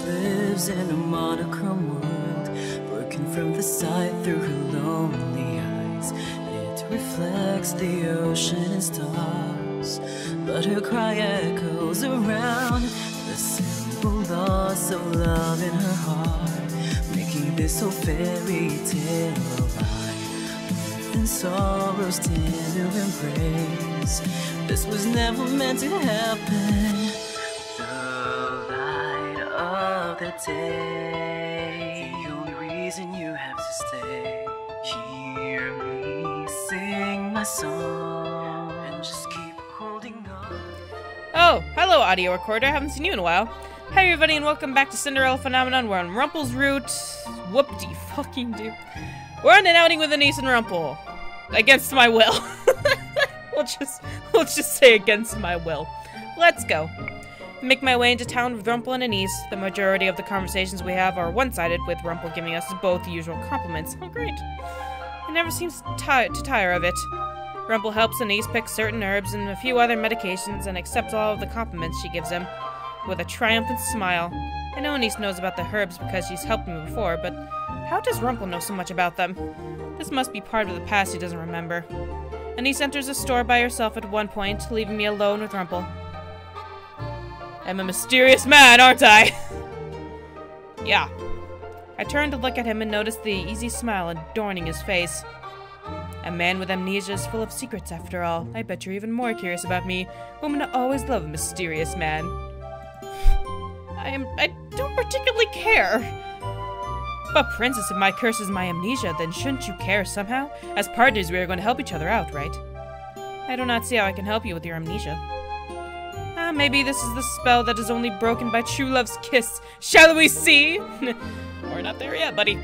lives in a monochrome world, working from the side through her lonely eyes. It reflects the ocean and stars, but her cry echoes around the simple loss of love in her heart, making this whole fairy tale alive. Mirth and sorrow's tender embrace. This was never meant to happen. The day, the only reason you have to stay. Hear me sing my song and just keep holding on. Oh, hello audio recorder, haven't seen you in a while. Hey everybody and welcome back to Cinderella Phenomenon. We're on Rumpel's route. Whoop-de-fucking-do. We're on an outing with Anise and Rumpel. Against my will. We'll just say against my will. Let's go. Make my way into town with Rumpel and Anise. The majority of the conversations we have are one-sided, with Rumpel giving us both the usual compliments. Oh, great. He never seems to tire of it. Rumpel helps Anise pick certain herbs and a few other medications and accepts all of the compliments she gives him with a triumphant smile. I know Anise knows about the herbs because she's helped me before, but how does Rumpel know so much about them? This must be part of the past he doesn't remember. Anise enters the store by herself at one point, leaving me alone with Rumpel. I'm a mysterious man, aren't I? Yeah. I turned to look at him and noticed the easy smile adorning his face. A man with amnesia is full of secrets, after all. I bet you're even more curious about me. Women always love a mysterious man. I don't particularly care. But Princess, if my curse is my amnesia, then shouldn't you care somehow? As partners, we are going to help each other out, right? I do not see how I can help you with your amnesia. Maybe this is the spell that is only broken by true love's kiss. Shall we see? We're not there yet, buddy.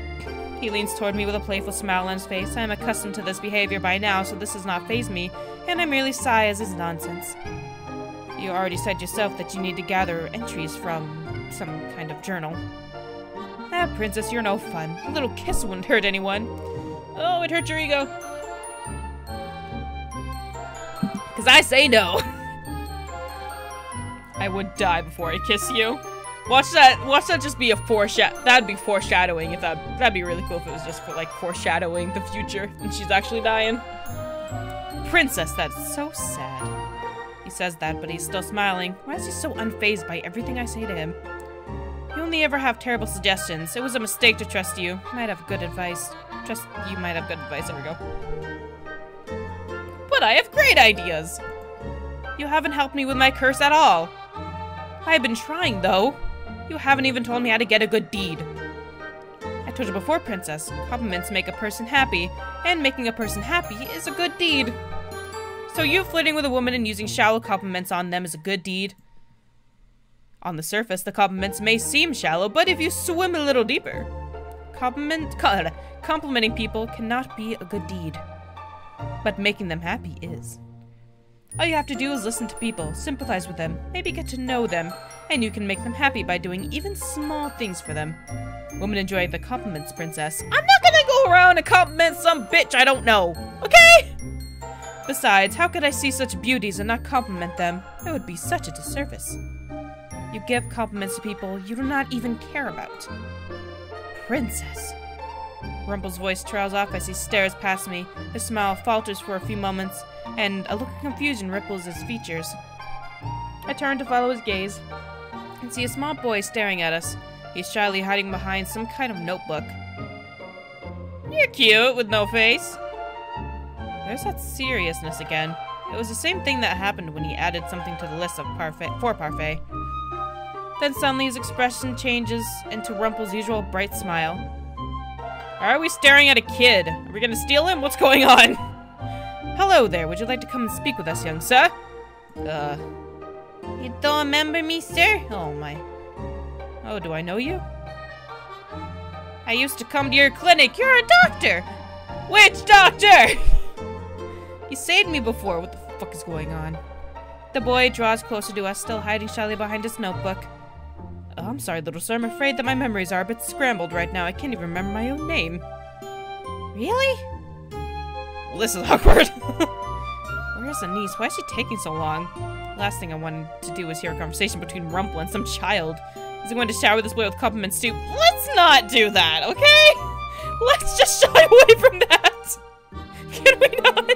He leans toward me with a playful smile on his face. I am accustomed to this behavior by now, so this does not faze me, and I merely sigh as his nonsense. You already said yourself that you need to gather entries from some kind of journal. Princess, you're no fun. A little kiss wouldn't hurt anyone. Oh, it hurt your ego. 'Cause I say no. I would die before I kiss you. Watch that just be a that'd be foreshadowing if that'd be really cool if it was just for like foreshadowing the future and she's actually dying. Princess, that's so sad. He says that, but he's still smiling. Why is he so unfazed by everything I say to him? You only ever have terrible suggestions. It was a mistake to trust you. You might have good advice. You might have good advice, there we go. But I have great ideas! You haven't helped me with my curse at all. I've been trying, though. You haven't even told me how to get a good deed. I told you before, Princess. Compliments make a person happy, and making a person happy is a good deed. So you flirting with a woman and using shallow compliments on them is a good deed? On the surface, the compliments may seem shallow, but if you swim a little deeper, complimenting people cannot be a good deed. But making them happy is. All you have to do is listen to people, sympathize with them, maybe get to know them, and you can make them happy by doing even small things for them. Women enjoy the compliments, Princess. I'm not gonna go around and compliment some bitch I don't know, okay? Besides, how could I see such beauties and not compliment them? It would be such a disservice. You give compliments to people you do not even care about. Princess. Rumpel's voice trails off as he stares past me. His smile falters for a few moments, and a look of confusion ripples his features. I turn to follow his gaze, and see a small boy staring at us. He's shyly hiding behind some kind of notebook. You're cute, with no face. There's that seriousness again. It was the same thing that happened when he added something to the list of parfait. Then suddenly his expression changes into Rumpel's usual bright smile. Are we staring at a kid? Are we gonna steal him? What's going on? Hello there, would you like to come and speak with us, young sir? You don't remember me, sir? Oh my. Oh, do I know you? I used to come to your clinic. You're a doctor! Which doctor? You saved me before. What the fuck is going on? The boy draws closer to us, still hiding shyly behind his notebook. Oh, I'm sorry, little sir. I'm afraid that my memories are a bit scrambled right now. I can't even remember my own name. Really? Well, this is awkward. Where's Anise? Why is she taking so long? Last thing I wanted to do was hear a conversation between Rumpel and some child. Is he going to shower this boy with compliments too? Let's not do that, okay? Let's just shy away from that. Can we not?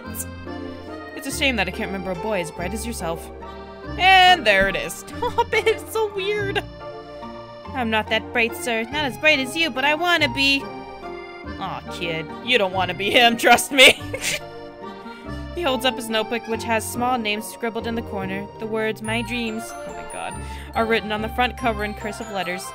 It's a shame that I can't remember a boy as bright as yourself. And there it is. Stop it, it's so weird. I'm not that bright, sir. Not as bright as you, but I want to be. Aw, kid. You don't want to be him, trust me. He holds up his notebook, which has small names scribbled in the corner. The words, my dreams, oh my god, are written on the front cover in cursive letters.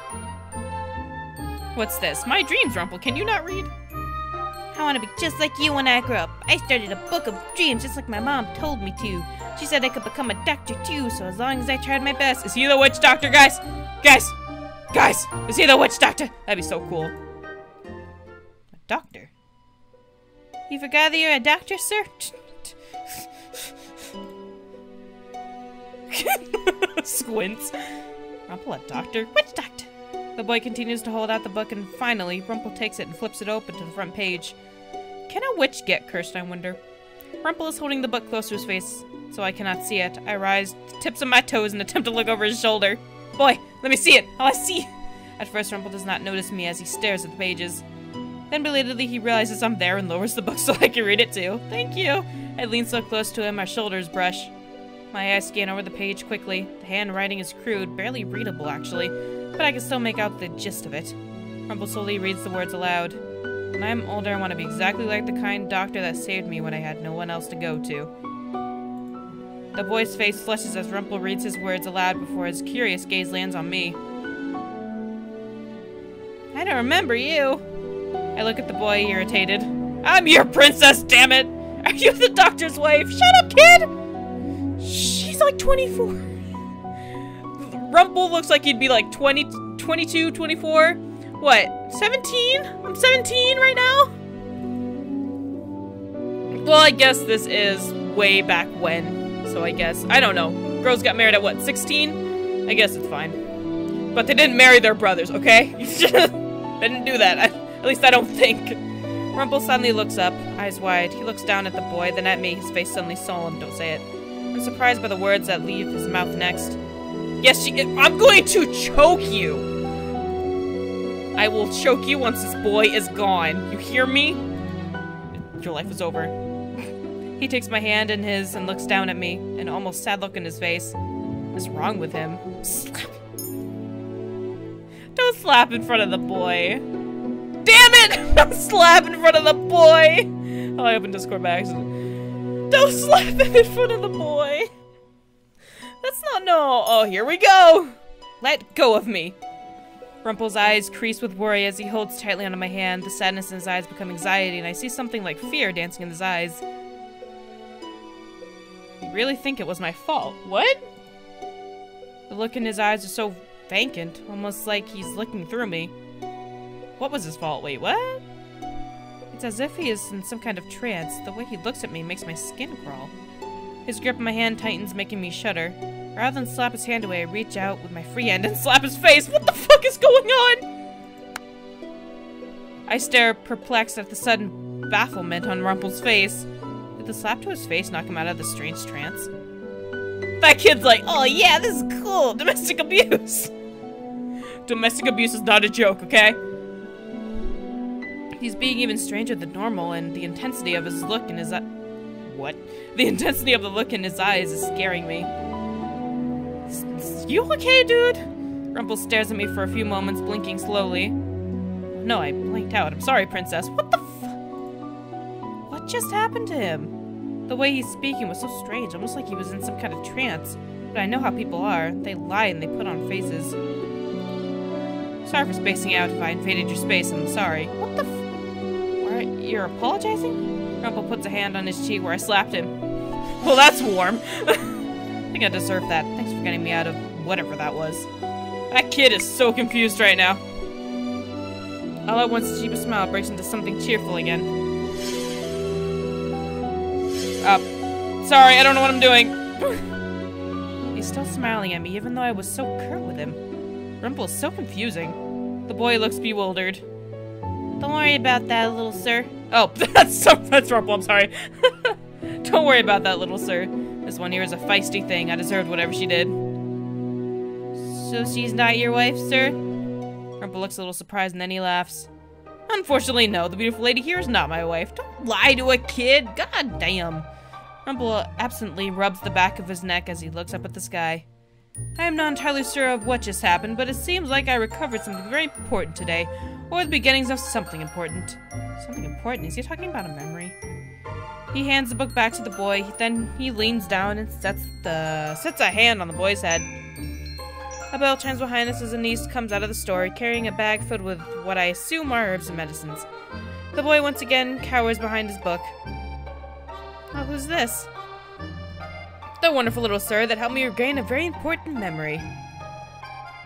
What's this? My dreams, Rumpel. Can you not read? I want to be just like you when I grow up. I started a book of dreams just like my mom told me to. She said I could become a doctor too, so as long as I tried my best. Is he the witch doctor, guys? Guys! Is he the witch doctor? That'd be so cool. A doctor? You forgot that you're a doctor, sir? Squints. Rumpel, a doctor? Which doctor? The boy continues to hold out the book, and finally, Rumpel takes it and flips it open to the front page. Can a witch get cursed, I wonder? Rumpel is holding the book close to his face, so I cannot see it. I rise to the tips of my toes and attempt to look over his shoulder. Boy, let me see it! I see! At first, Rumpel does not notice me as he stares at the pages. Then, belatedly, he realizes I'm there and lowers the book so I can read it too. Thank you! I lean so close to him, our shoulders brush. My eyes scan over the page quickly. The handwriting is crude, barely readable actually, but I can still make out the gist of it. Rumpel slowly reads the words aloud. When I'm older, I want to be exactly like the kind doctor that saved me when I had no one else to go to. The boy's face flushes as Rumpel reads his words aloud before his curious gaze lands on me. I don't remember you. I look at the boy, irritated. I'm your princess, damn it! Are you the doctor's wife? Shut up, kid! She's like 24. Rumpel looks like he'd be like 20, 22, 24. What, 17? I'm 17 right now? Well, I guess this is way back when. So I guess, I don't know. Girls got married at what, 16? I guess it's fine. But they didn't marry their brothers, okay? They didn't do that. At least I don't think. Rumpel suddenly looks up, eyes wide. He looks down at the boy, then at me, his face suddenly solemn. Don't say it. I'm surprised by the words that leave his mouth next. Yes, I'm going to choke you! I will choke you once this boy is gone. You hear me? Your life is over. He takes my hand in his and looks down at me, an almost sad look in his face. What's wrong with him? Slap. Don't slap in front of the boy. Damn it! Don't slap in front of the boy! Oh, I opened Discord by accident. Don't slap him in front of the boy! That's not no. Oh, here we go! Let go of me. Rumpel's eyes crease with worry as he holds tightly onto my hand. The sadness in his eyes become anxiety, and I see something like fear dancing in his eyes. You really think it was my fault? What? The look in his eyes is so vacant, almost like he's looking through me. What was his fault? Wait, what? It's as if he is in some kind of trance. The way he looks at me makes my skin crawl. His grip on my hand tightens, making me shudder. Rather than slap his hand away, I reach out with my free hand and slap his face. What the fuck is going on? I stare perplexed at the sudden bafflement on Rumpel's face. Did the slap to his face knock him out of the strange trance? That kid's like, oh yeah, this is cool. Domestic abuse. Domestic abuse is not a joke, okay? He's being even stranger than normal, and the intensity of his look in his what? The intensity of the look in his eyes is scaring me. You okay, dude? Rumpel stares at me for a few moments, blinking slowly. No, I blinked out. I'm sorry, princess. What the What just happened to him? The way he's speaking was so strange, almost like he was in some kind of trance. But I know how people are. They lie and they put on faces. Sorry for spacing out if I invaded your space, and I'm sorry. What the You're apologizing? Rumpel puts a hand on his cheek where I slapped him. Well, that's warm. I think I deserve that. Thanks for getting me out of whatever that was. That kid is so confused right now. All at once, the cheapest smile breaks into something cheerful again. Sorry, I don't know what I'm doing. He's still smiling at me, even though I was so curt with him. Rumpel is so confusing. The boy looks bewildered. Don't worry about that, little sir. Oh, that's Rumpel, I'm sorry. Don't worry about that, little sir. This one here is a feisty thing. I deserved whatever she did. So she's not your wife, sir? Rumpel looks a little surprised and then he laughs. Unfortunately, no. The beautiful lady here is not my wife. Don't lie to a kid. God damn. Rumpel absently rubs the back of his neck as he looks up at the sky. I am not entirely sure of what just happened, but it seems like I recovered something very important today, or the beginnings of something important. Something important? Is he talking about a memory? He hands the book back to the boy, then he leans down and sets a hand on the boy's head. A bell chimes behind us as a niece comes out of the store, carrying a bag filled with what I assume are herbs and medicines. The boy once again cowers behind his book. Oh, who's this? The wonderful little sir that helped me regain a very important memory.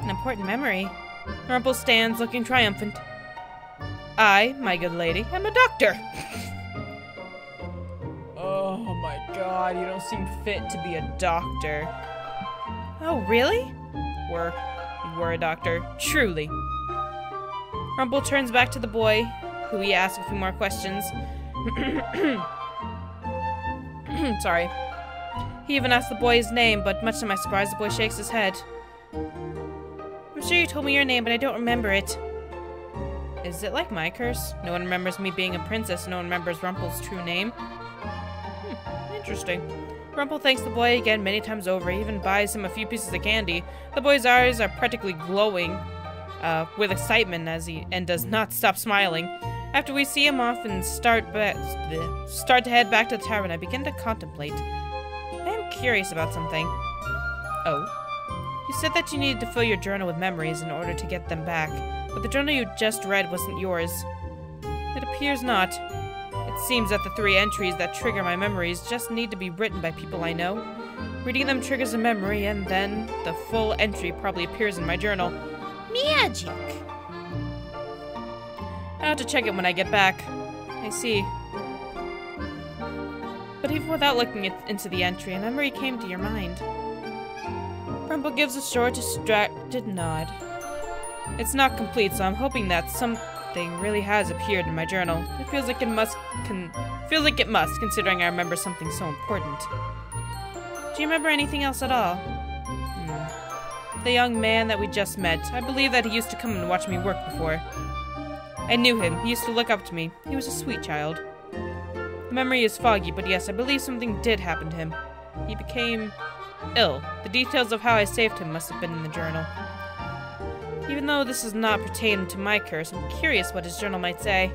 An important memory? Rumpel stands, looking triumphant. I, my good lady, am a doctor. Oh my god, you don't seem fit to be a doctor. Oh, really? You were a doctor. Truly. Rumpel turns back to the boy, who he asks a few more questions. Sorry. He even asked the boy his name, but much to my surprise, the boy shakes his head. I'm sure you told me your name, but I don't remember it. Is it like my curse? No one remembers me being a princess, no one remembers Rumpel's true name. Interesting. Rumpel thanks the boy again many times over. He even buys him a few pieces of candy. The boy's eyes are practically glowing with excitement and does not stop smiling. After we see him off and start to head back to the tavern, I begin to contemplate. I am curious about something. Oh? You said that you needed to fill your journal with memories in order to get them back, but the journal you just read wasn't yours. It appears not. It seems that the 3 entries that trigger my memories just need to be written by people I know. Reading them triggers a memory, and then the full entry probably appears in my journal. Magic! I'll have to check it when I get back. I see. But even without looking into the entry, a memory came to your mind. Rumpel gives a short, distracted nod. It's not complete, so I'm hoping that something really has appeared in my journal. It feels like it must, considering I remember something so important. Do you remember anything else at all? The young man that we just met. I believe that he used to come and watch me work before. I knew him. He used to look up to me. He was a sweet child. The memory is foggy, but yes, I believe something did happen to him. He became ill. The details of how I saved him must have been in the journal. Even though this is not pertaining to my curse, I'm curious what his journal might say.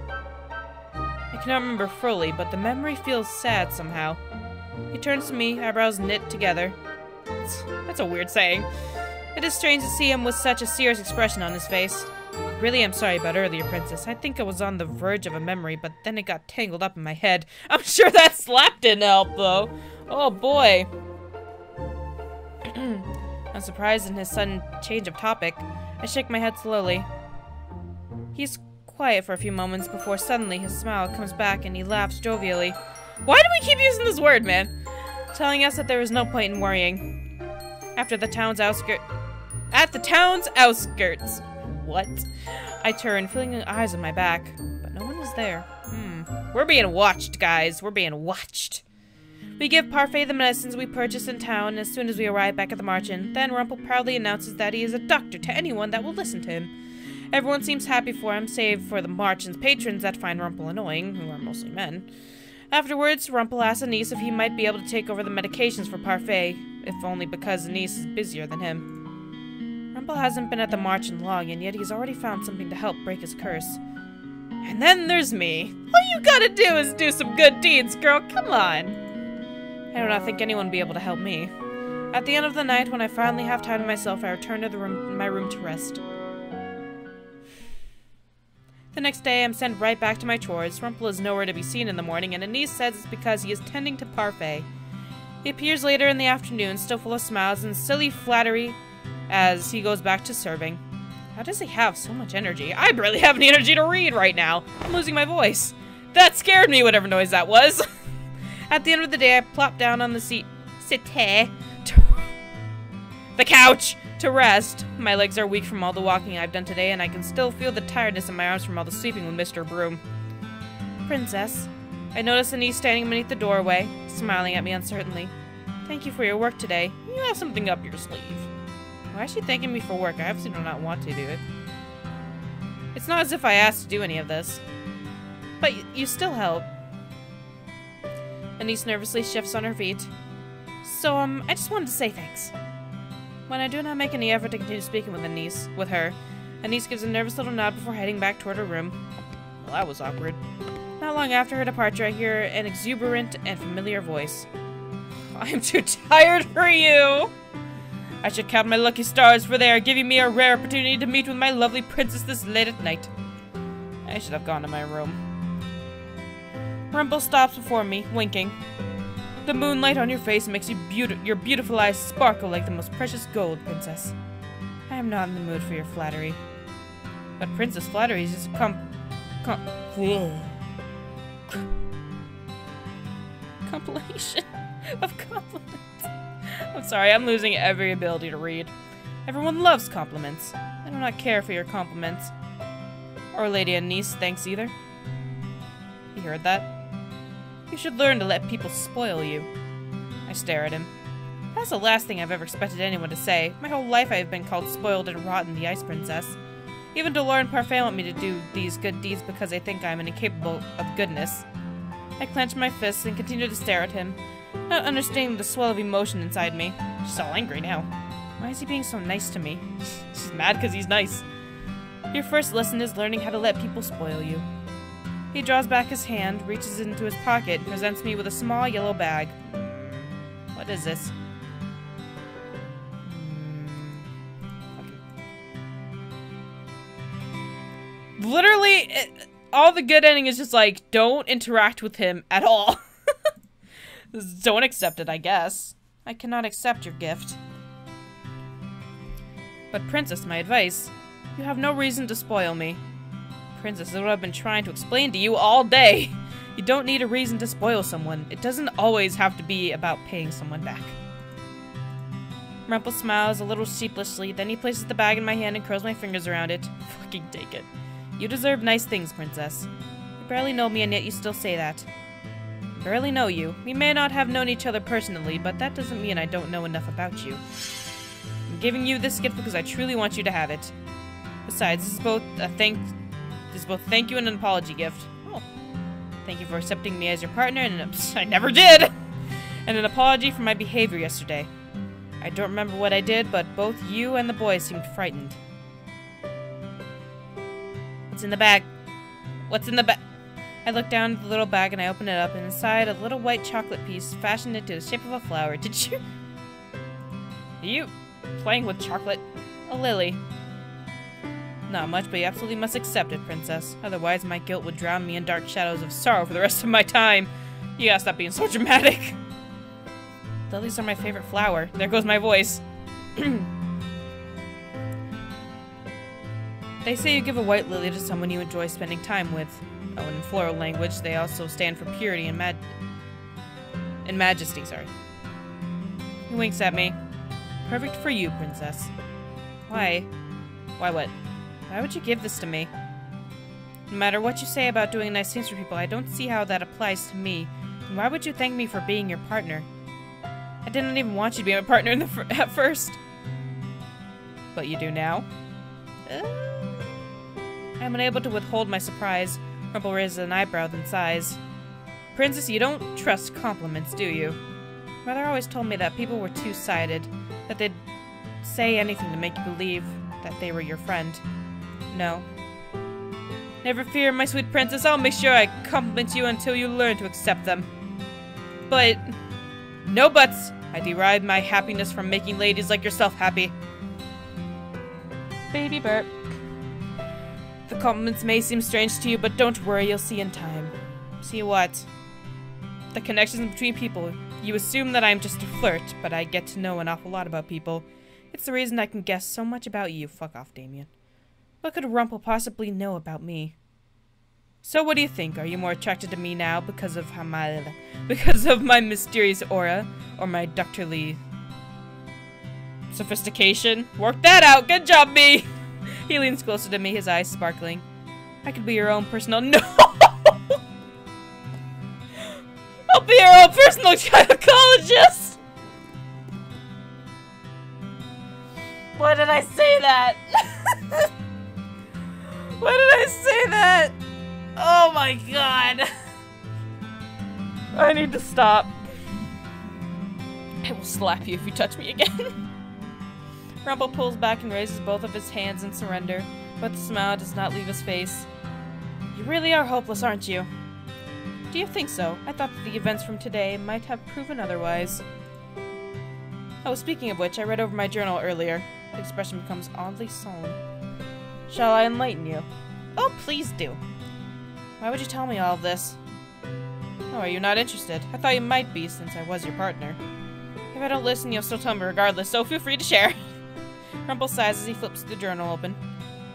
I cannot remember fully, but the memory feels sad somehow. He turns to me, eyebrows knit together. That's a weird saying. It is strange to see him with such a serious expression on his face. Really, I'm sorry about earlier, Princess. I think I was on the verge of a memory, but then it got tangled up in my head. I'm sure that slap didn't help, though. Oh, boy. I'm surprised in his sudden change of topic. I shake my head slowly. He's quiet for a few moments before suddenly his smile comes back and he laughs jovially. Why do we keep using this word, man? Telling us that there is no point in worrying. At the town's outskirts. What? I turn, feeling eyes on my back, but no one is there. We're being watched, guys. We're being watched. We give Parfait the medicines we purchased in town as soon as we arrive back at the March Inn. Then Rumpel proudly announces that he is a doctor to anyone that will listen to him. Everyone seems happy for him, save for the March Inn's patrons that find Rumpel annoying, who are mostly men. Afterwards, Rumpel asks Anise if he might be able to take over the medications for Parfait, if only because Anise is busier than him. Rumpel hasn't been at the March Inn long, and yet he's already found something to help break his curse. And then there's me. All you gotta do is do some good deeds, girl. Come on. I do not think anyone will be able to help me. At the end of the night, when I finally have time to myself, I return to my room to rest. The next day, I'm sent right back to my chores. Rumpel is nowhere to be seen in the morning, and Anise says it's because he is tending to Parfait. He appears later in the afternoon, still full of smiles and silly flattery, as he goes back to serving. How does he have so much energy? I barely have any energy to read right now. I'm losing my voice. That scared me, whatever noise that was. At the end of the day, I plop down on the the couch, to rest. My legs are weak from all the walking I've done today, and I can still feel the tiredness in my arms from all the sleeping with Mr. Broom. Princess, I notice Anise standing beneath the doorway, smiling at me uncertainly. Thank you for your work today. You have something up your sleeve. Why is she thanking me for work? I obviously do not want to do it. It's not as if I asked to do any of this. But you still help. Anise nervously shifts on her feet. So, I just wanted to say thanks. When I do not make any effort to continue speaking with her, Anise gives a nervous little nod before heading back toward her room. Well, that was awkward. Not long after her departure, I hear an exuberant and familiar voice. I'm too tired for you! I should count my lucky stars, for they are giving me a rare opportunity to meet with my lovely princess this late at night. I should have gone to my room. Rumpel stops before me, winking. The moonlight on your face makes your beautiful eyes sparkle like the most precious gold, princess. I am not in the mood for your flattery. But princess flattery is just compilation of compliments. I'm sorry, I'm losing every ability to read. Everyone loves compliments. I do not care for your compliments. Or Lady Anise, thanks either. You heard that? You should learn to let people spoil you. I stare at him. That's the last thing I've ever expected anyone to say. My whole life I have been called spoiled and rotten, the Ice Princess. Even Delore Parfait want me to do these good deeds because they think I'm incapable of goodness. I clench my fists and continue to stare at him, not understanding the swell of emotion inside me. She's all angry now. Why is he being so nice to me? She's mad because he's nice. Your first lesson is learning how to let people spoil you. He draws back his hand, reaches into his pocket, and presents me with a small yellow bag. What is this? Literally, all the good ending is just like, don't interact with him at all. Don't accept it, I guess. I cannot accept your gift. But Princess, my advice. You have no reason to spoil me. Princess, this is what I've been trying to explain to you all day. You don't need a reason to spoil someone. It doesn't always have to be about paying someone back. Rumpel smiles a little sheepishly, then he places the bag in my hand and curls my fingers around it. Fucking take it. You deserve nice things, Princess. You barely know me and yet you still say that. I barely know you. We may not have known each other personally, but that doesn't mean I don't know enough about you. I'm giving you this gift because I truly want you to have it. Besides, this is both thank you and an apology gift. Oh. Thank you for accepting me as your partner, and I never did! And an apology for my behavior yesterday. I don't remember what I did, but both you and the boys seemed frightened. What's in the bag? What's in the bag? I look down at the little bag and I open it up, and inside a little white chocolate piece fashioned into the shape of a flower. Did you? Are you playing with chocolate? A lily. Not much, but you absolutely must accept it, Princess. Otherwise, my guilt would drown me in dark shadows of sorrow for the rest of my time. You gotta stop being so dramatic. Lilies are my favorite flower. There goes my voice. They say you give a white lily to someone you enjoy spending time with. Oh, and in floral language, they also stand for purity and majesty, sorry. He winks at me. Perfect for you, Princess. Why? Why what? Why would you give this to me? No matter what you say about doing nice things for people, I don't see how that applies to me. And why would you thank me for being your partner? I didn't even want you to be my partner at first. But you do now? I'm unable to withhold my surprise. Rumpel raises an eyebrow, then sighs. Princess, you don't trust compliments, do you? Mother always told me that people were two-sided, that they'd say anything to make you believe that they were your friend. No. Never fear, my sweet princess, I'll make sure I compliment you until you learn to accept them. But... no buts! I derive my happiness from making ladies like yourself happy. Baby burp. The compliments may seem strange to you, but don't worry, you'll see in time. See what? The connections between people. You assume that I'm just a flirt, but I get to know an awful lot about people. It's the reason I can guess so much about you. Fuck off, Damien. What could Rumpel possibly know about me? So what do you think? Are you more attracted to me now because of my mysterious aura, or my doctorly sophistication? Work that out! Good job, me! He leans closer to me, his eyes sparkling. I could be your own personal— No! I'll be your own personal gynecologist! Why did I say that? Why did I say that? Oh my god. I need to stop. I will slap you if you touch me again. Rumpel pulls back and raises both of his hands in surrender, but the smile does not leave his face. You really are hopeless, aren't you? Do you think so? I thought that the events from today might have proven otherwise. Oh, speaking of which, I read over my journal earlier. The expression becomes oddly solemn. Shall I enlighten you? Oh, please do. Why would you tell me all of this? Oh, are you not interested? I thought you might be, since I was your partner. If I don't listen, you'll still tell me regardless, so feel free to share. Rumpel sighs as he flips the journal open.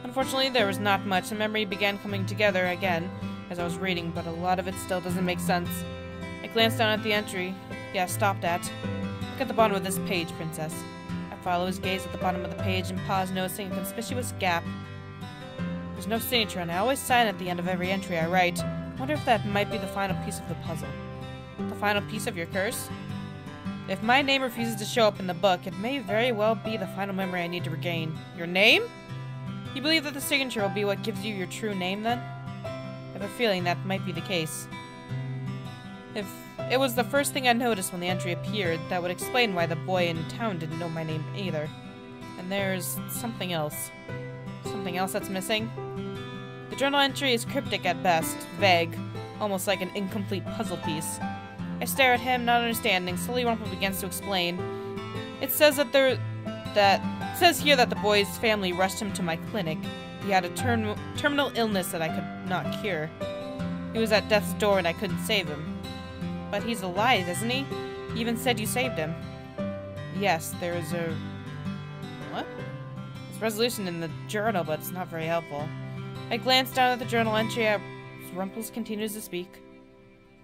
Unfortunately, there was not much. The memory began coming together again as I was reading, but a lot of it still doesn't make sense. I glanced down at the entry. Yeah, stopped at. Look at the bottom of this page, Princess. I follow his gaze at the bottom of the page and pause, noticing a conspicuous gap. There's no signature, and I always sign at the end of every entry I write. I wonder if that might be the final piece of the puzzle. The final piece of your curse? If my name refuses to show up in the book, it may very well be the final memory I need to regain. Your name? You believe that the signature will be what gives you your true name, then? I have a feeling that might be the case. If it was the first thing I noticed when the entry appeared, that would explain why the boy in town didn't know my name either. And there's something else. Something else that's missing? The journal entry is cryptic at best, vague, almost like an incomplete puzzle piece. I stare at him, not understanding. Slowly, Rumpel begins to explain. It says that it says here that the boy's family rushed him to my clinic. He had a terminal illness that I could not cure. He was at death's door and I couldn't save him. But he's alive, isn't he? He even said you saved him. Yes, there is a... What? There's resolution in the journal, but it's not very helpful. I glanced down at the journal entry as Rumpel continues to speak.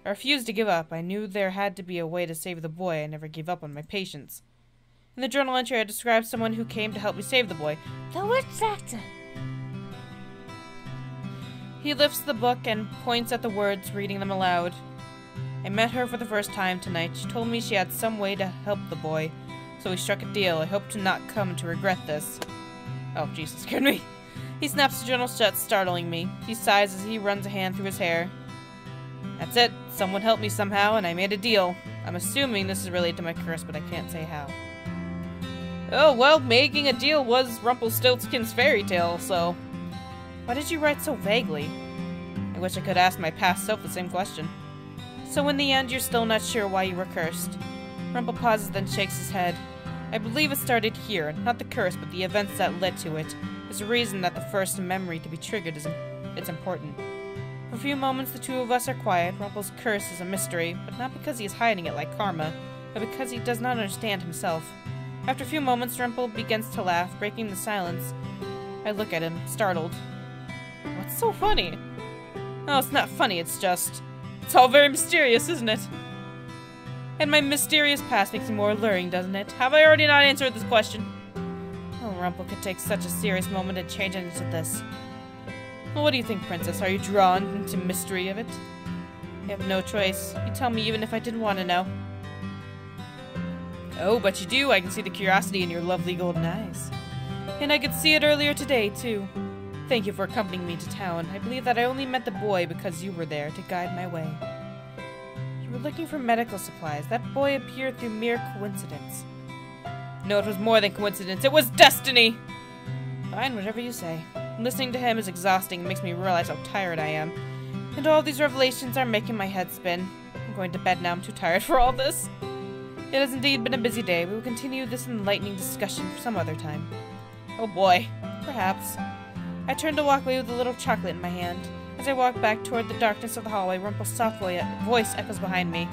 I refused to give up. I knew there had to be a way to save the boy. I never gave up on my patients. In the journal entry, I described someone who came to help me save the boy. The witch doctor! He lifts the book and points at the words, reading them aloud. I met her for the first time tonight. She told me she had some way to help the boy, so we struck a deal. I hope to not come to regret this. Oh, Jesus, scared me. He snaps the journal shut, startling me. He sighs as he runs a hand through his hair. That's it. Someone helped me somehow, and I made a deal. I'm assuming this is related to my curse, but I can't say how. Oh, well, making a deal was Rumpelstiltskin's fairy tale, so... Why did you write so vaguely? I wish I could ask my past self the same question. So in the end, you're still not sure why you were cursed. Rumpel pauses, then shakes his head. I believe it started here, not the curse, but the events that led to it. There's a reason that the first memory to be triggered it's important. For a few moments, the two of us are quiet. Rumpel's curse is a mystery, but not because he is hiding it like karma, but because he does not understand himself. After a few moments, Rumpel begins to laugh, breaking the silence. I look at him, startled. What's so funny? Oh, it's not funny, it's just... It's all very mysterious, isn't it? And my mysterious past makes me more alluring, doesn't it? Have I already not answered this question? Oh, Rumpel could take such a serious moment and change it into this. Well, what do you think, Princess? Are you drawn into mystery of it? You have no choice. You tell me even if I didn't want to know. Oh, but you do. I can see the curiosity in your lovely golden eyes. And I could see it earlier today, too. Thank you for accompanying me to town. I believe that I only met the boy because you were there to guide my way. You were looking for medical supplies. That boy appeared through mere coincidence. No, it was more than coincidence. It was destiny! Fine, whatever you say. Listening to him is exhausting and makes me realize how tired I am. And all these revelations are making my head spin. I'm going to bed now. I'm too tired for all this. It has indeed been a busy day. We will continue this enlightening discussion for some other time. Oh boy. Perhaps. I turn to walk away with a little chocolate in my hand. As I walk back toward the darkness of the hallway, Rumpel's soft voice echoes behind me.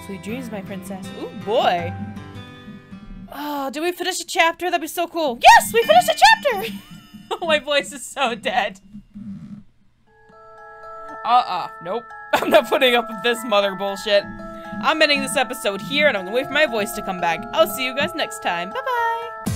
Sweet dreams, my princess. Ooh, boy. Oh, did we finish a chapter? That'd be so cool. Yes, we finished a chapter! Oh, my voice is so dead. Nope. I'm not putting up with this mother bullshit. I'm ending this episode here, and I'm gonna wait for my voice to come back. I'll see you guys next time. Bye-bye!